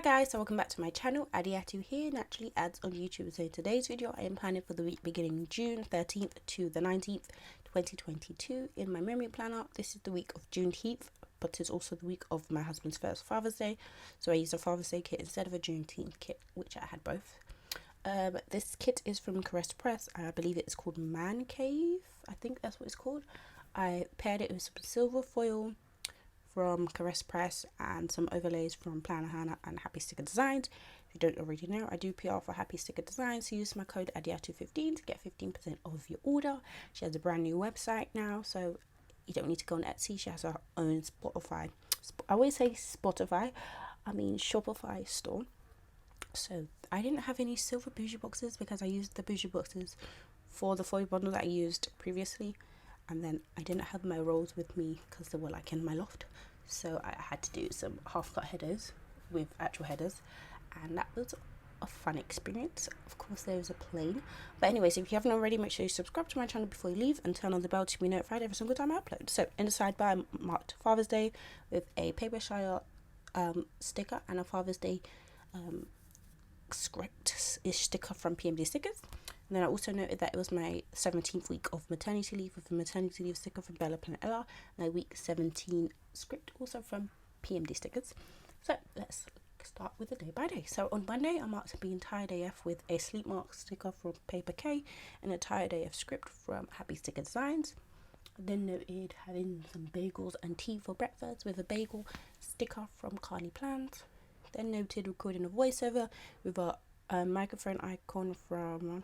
guys, so welcome back to my channel. Adiatu here, Naturally Ads on YouTube. So today's video I am planning for the week beginning June 13th to the 19th 2022 in my memory planner. This is the week of Juneteenth, but it's also the week of my husband's first Father's Day, so I used a Father's Day kit instead of a Juneteenth kit, which I had both. This kit is from CaressPress. I believe it's called Man Cave. I think that's what it's called. I paired it with some silver foil from CaressPress and some overlays from PlanWithAds and Happy Sticker Designs. If you don't already know, I do PR for Happy Sticker Designs, so use my code ADIATU15 to get 15% off your order. She has a brand new website now, so you don't need to go on Etsy. She has her own Shopify store. So I didn't have any silver bougie boxes because I used the bougie boxes for the foil bundle that I used previously, and then I didn't have my rolls with me because they were like in my loft, so I had to do some half cut headers with actual headers, and that was a fun experience. Of course there was a plane, but anyways, if you haven't already, make sure you subscribe to my channel before you leave and turn on the bell to be notified every single time I upload. So in the sidebar I marked Father's Day with a paper shire sticker and a Father's Day script-ish sticker from PMD Stickers. And then I also noted that it was my 17th week of maternity leave with a maternity leave sticker from Bella Planet Ella, and a week 17 script also from PMD Stickers. So let's start with the day by day. So on Monday I marked Being Tired AF with a sleep mark sticker from Paper K and a Tired AF script from Happy Sticker Designs. I then noted having some bagels and tea for breakfast with a bagel sticker from Carly Plans. Then noted recording a voiceover with a microphone icon from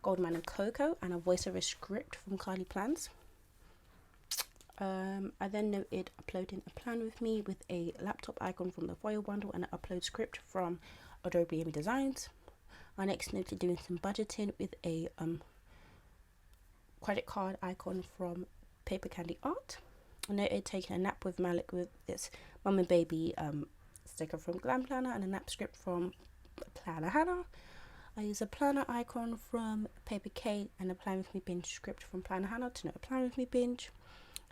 Goldman and Coco and a voiceover script from Carly Plans. I then noted uploading a plan with me with a laptop icon from the foil bundle and an upload script from Adobe Amy Designs. I next noted doing some budgeting with a credit card icon from Paper Candy Art. I noted taking a nap with Malik with this mum and baby sticker from Glam Planner and a nap script from PlanWithAds. I use a planner icon from Paper K and a Plan With Me Binge script from PlanWithAds to note a Plan With Me Binge.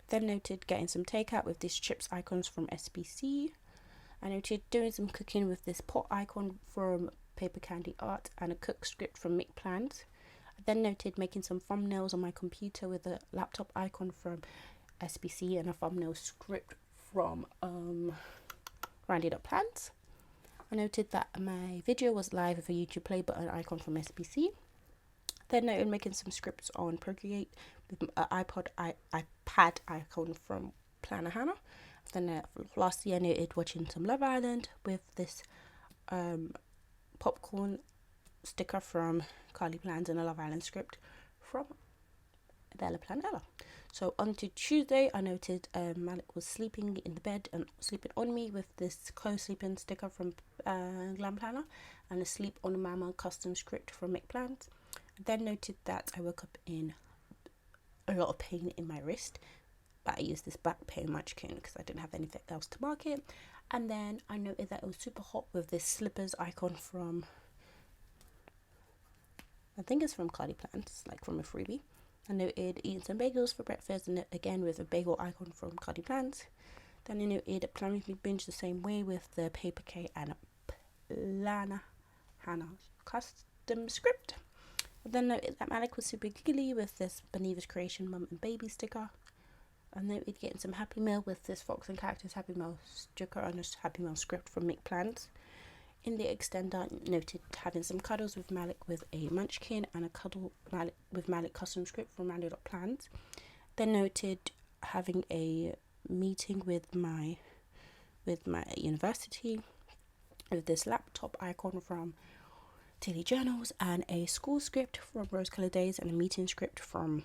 Then noted getting some takeout with these chips icons from SBC. I noted doing some cooking with this pot icon from Paper Candy Art and a cook script from Mick Plans. I then noted making some thumbnails on my computer with a laptop icon from SBC and a thumbnail script from Rounded Up Plans. I noted that my video was live with a YouTube play button icon from SBC. Then noted making some scripts on Procreate with an iPad icon from PlanWithAds. Then lastly I noted watching some Love Island with this popcorn sticker from Carly Plans and a Love Island script from Bella Planet Ella. So on to Tuesday, I noted Malik was sleeping in the bed and sleeping on me with this co-sleeping sticker from Glam Planner and a Sleep on Mama custom script from Mick Plans. I then noted that I woke up in a lot of pain in my wrist, but I used this back pain munchkin because I didn't have anything else to mark it. And then I noted that it was super hot with this slippers icon from, I think it's from Carly Plans, like from a freebie. I noted eating some bagels for breakfast, and again with a bagel icon from Carly Plans. Then I noted a Plan With Me Binge the same way with the Paper K and a PlanWithAds custom script. I then noted that Malik was super giggly with this Beniva's Creation mum and baby sticker. I noted getting some Happy Meal with this Fox and Cactus Happy Meal sticker and a Happy Meal script from Mick Plans. In the extender, noted having some cuddles with Malik with a munchkin and a cuddle with Malik custom script from Rounded Up Plans. Then noted having a meeting with my university with this laptop icon from Daily Journals and a school script from Rose Colored Days and a meeting script from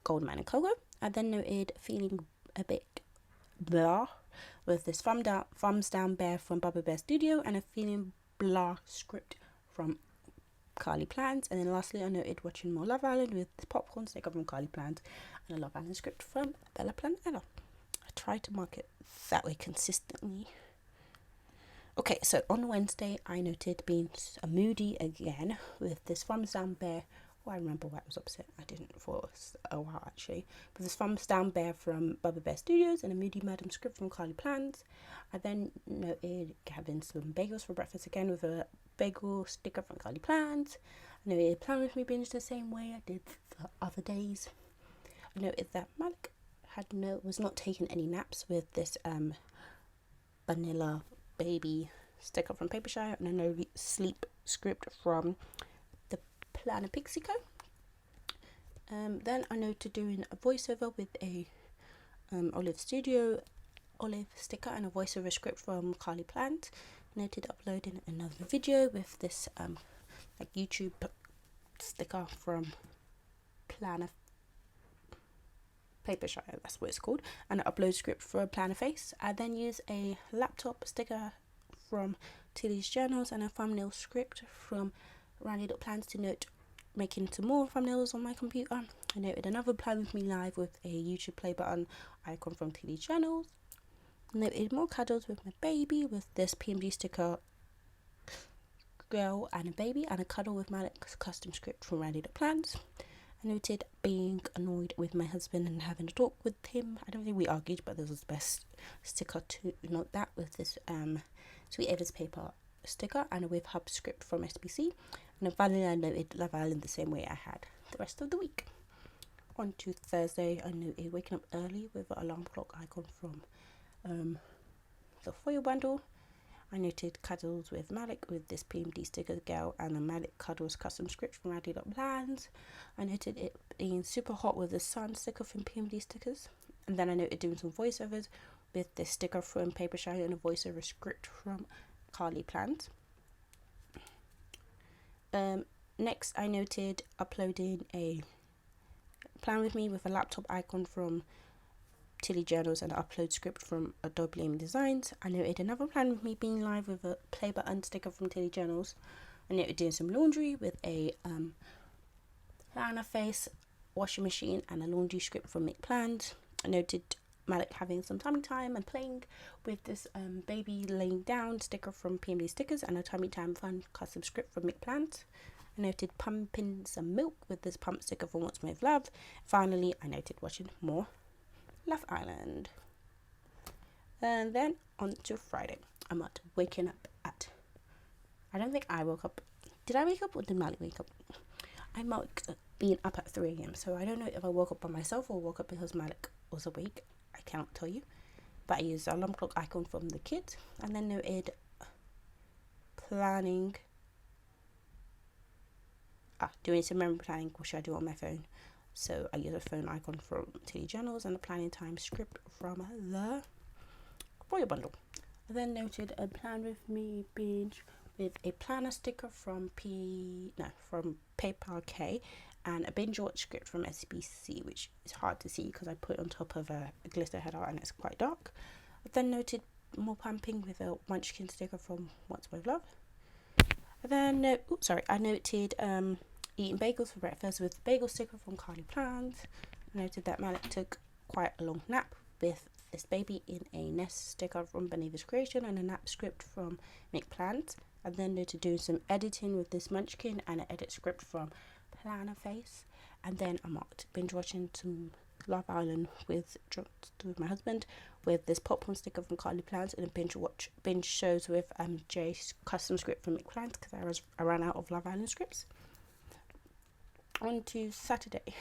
Goldman and Coco. I then noted feeling a bit blah with this thumbs down bear from Bubba Bear Studio and a feeling blah script from Carly Plans. And then lastly I noted watching more Love Island with this popcorn sticker from Carly Plans and a Love Island script from Bella Planet Ella. I tried to mark it that way consistently. Okay, so on Wednesday I noted being moody again with this thumbs down bear I remember why I was upset. I didn't for a while actually. But this thumbs down bear from Bubba Bear Studios and a Moody Madam script from Carly Plans. I then noted having some bagels for breakfast again with a bagel sticker from Carly Plans. I noted Plan With Me binge the same way I did the other days. I noted that Malik was not taking any naps with this vanilla baby sticker from Papershire and a no sleep script from the Planner Pixie Co. Then I noted doing a voiceover with a Olive sticker and a voiceover script from Carly Plant. Noted uploading another video with this like YouTube sticker from Planner Papershire, that's what it's called, and an upload script for a Planner Face. I then use a laptop sticker from Tilly's Journals and a thumbnail script from Randy Plans to note making some more thumbnails on my computer. I noted another Plan With Me live with a YouTube play button icon from Tilly's Journals. Noted more cuddles with my baby with this PMD sticker girl and a baby and a cuddle with Malik's custom script from Randy Plans. I noted being annoyed with my husband and having a talk with him. I don't think we argued, but this was the best sticker to note that with this Sweet Ava's paper sticker and a with hub script from SBC. And finally I noted Love Island the same way I had the rest of the week. On to Thursday, I noted waking up early with an alarm clock icon from the foil bundle. I noted cuddles with Malik with this PMD sticker girl and a Malik cuddles custom script from Randy Plans. I noted it being super hot with the sun sticker from PMD stickers. And then I noted doing some voiceovers with this sticker from Papershire and a voiceover script from Carly Plans. Next I noted uploading a Plan With Me with a laptop icon from Tilly Journals and an upload script from Adobe Lame Designs. I noted another Plan With Me being live with a play button sticker from Tilly Journals. I noted doing some laundry with a Planner Face, washing machine and a laundry script from Mick Plans. I noted Malik having some tummy time and playing with this baby laying down sticker from PMD Stickers and a tummy time fun custom script from Mick Plans. I noted pumping some milk with this pump sticker from What's With Love. Finally, I noted watching more Love Island. And then on to Friday. I'm at waking up at, I don't think I woke up. Did I wake up or did Malik wake up? I might being up at 3 a.m. so I don't know if I woke up by myself or woke up because Malik was awake. I cannot tell you. But I used the alarm clock icon from the kids and then noted planning. Doing some memory planning, what should I do on my phone? So I use a phone icon from Tilly Journals and a planning time script from the Royal Bundle. I then noted a Plan With Me binge with a planner sticker from Paper K and a binge watch script from SBC, which is hard to see because I put it on top of a glitter header and it's quite dark. I then noted more pumping with a Munchkin sticker from What's With Love. I then I noted eating bagels for breakfast with the bagel sticker from Carly Plans. I noted that Malik took quite a long nap with this baby in a nest sticker from Beneva's Creation and a nap script from Mick Plans. I then noted doing some editing with this Munchkin and an edit script from Planner Face. And then I marked binge watching some Love Island with my husband with this popcorn sticker from Carly Plans and a binge shows with Jay's custom script from Mick Plans because I ran out of Love Island scripts. On to Saturday,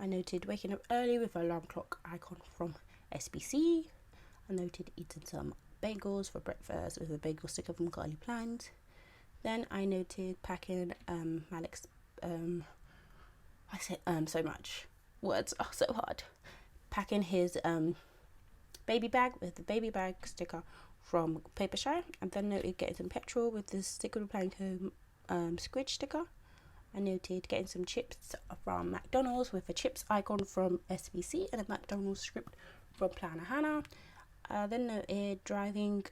I noted waking up early with an alarm clock icon from SBC. I noted eating some bagels for breakfast with a bagel sticker from Carly Plans. Then I noted packing Malik's I said so much. Words are so hard. Packing his baby bag with the baby bag sticker from Papershire, and then noted getting some petrol with the sticker replying to squidge sticker. I noted getting some chips from McDonald's with a chips icon from SBC and a McDonald's script from Planner Hannah. Then noted driving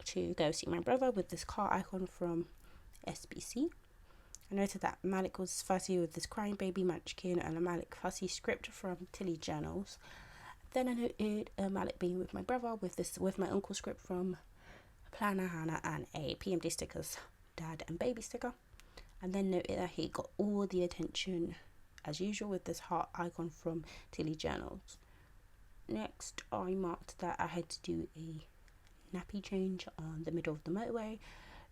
to go see my brother with this car icon from SBC. I noted that Malik was fussy with this crying baby Munchkin and a Malik fussy script from Tilly Journals. Then I noted Malik being with my brother with my uncle script from Planner Hannah and a PMD stickers dad and baby sticker. and then noted that he got all the attention as usual with this heart icon from Tilly Journals. Next, I marked that I had to do a nappy change on the middle of the motorway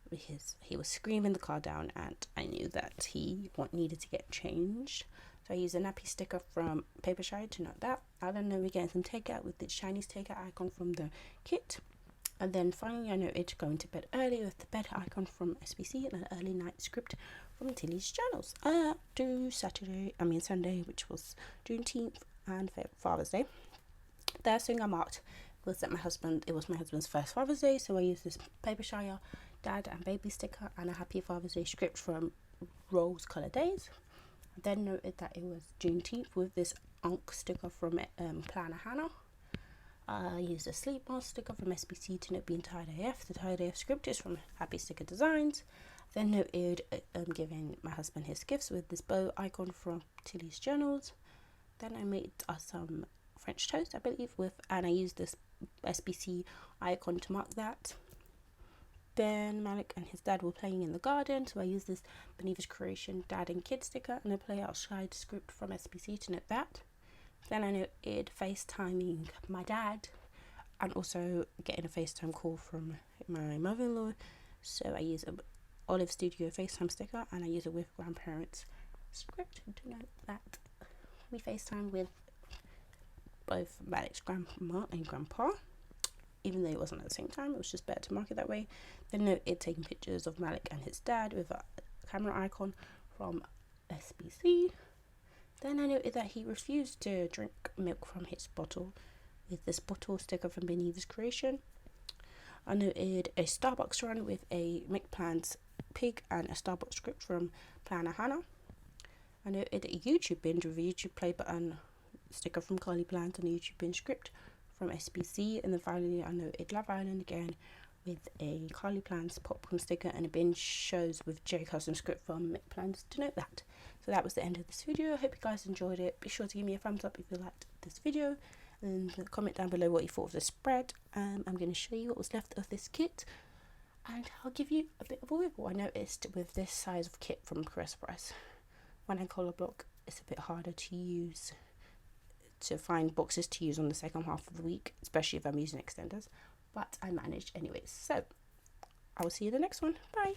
because he was screaming the car down and I knew that he needed to get changed. So I used a nappy sticker from Papershire to note that. I don't know, we're getting some takeout with the Chinese takeout icon from the kit. And then finally I noted going to bed early with the bed icon from SBC and an early night script from Tilly's Journals. To Sunday, which was Juneteenth and Father's Day. The first thing I marked was that it was my husband's first Father's Day, so I used this Papershire dad and baby sticker and a happy Father's Day script from Rose Colour Days. I then noted that it was Juneteenth with this Unk sticker from Planner Hannah. I used a sleep mask sticker from SBC to note being Tired AF. The Tired AF script is from Happy Sticker Designs. Then noted giving my husband his gifts with this bow icon from Tilly's Journals. Then I made some French toast, I believe, and I used this SBC icon to mark that. Then Malik and his dad were playing in the garden, so I used this Beneva's Creation dad and kid sticker and a play outside script from SBC to note that. Then I noted FaceTiming my dad and also getting a FaceTime call from my mother-in-law, so I use a Olive Studio FaceTime sticker and I use a with grandparents script to note that we FaceTime with both Malik's grandma and grandpa, even though it wasn't at the same time. It was just better to mark it that way. Then noted taking pictures of Malik and his dad with a camera icon from SBC. Then I noted that he refused to drink milk from his bottle with this bottle sticker from Beneva's Creation. I noted a Starbucks run with a McPlans pig and a Starbucks script from Planner Hannah. I noted a YouTube binge with a YouTube play button sticker from Carly Plans and a YouTube binge script from SBC. And then finally I noted Love Island again with a Carly Plans popcorn sticker and a binge shows with J Custom script from McPlans to note that. So that was the end of this video. I hope you guys enjoyed it. Be sure to give me a thumbs up if you liked this video and comment down below what you thought of the spread. I'm going to show you what was left of this kit and I'll give you a bit of a wiggle. I noticed with this size of kit from CaressPress, when I colour block, it's a bit harder to use, to find boxes to use on the second half of the week, especially if I'm using extenders, but I managed anyways. So I will see you in the next one. Bye.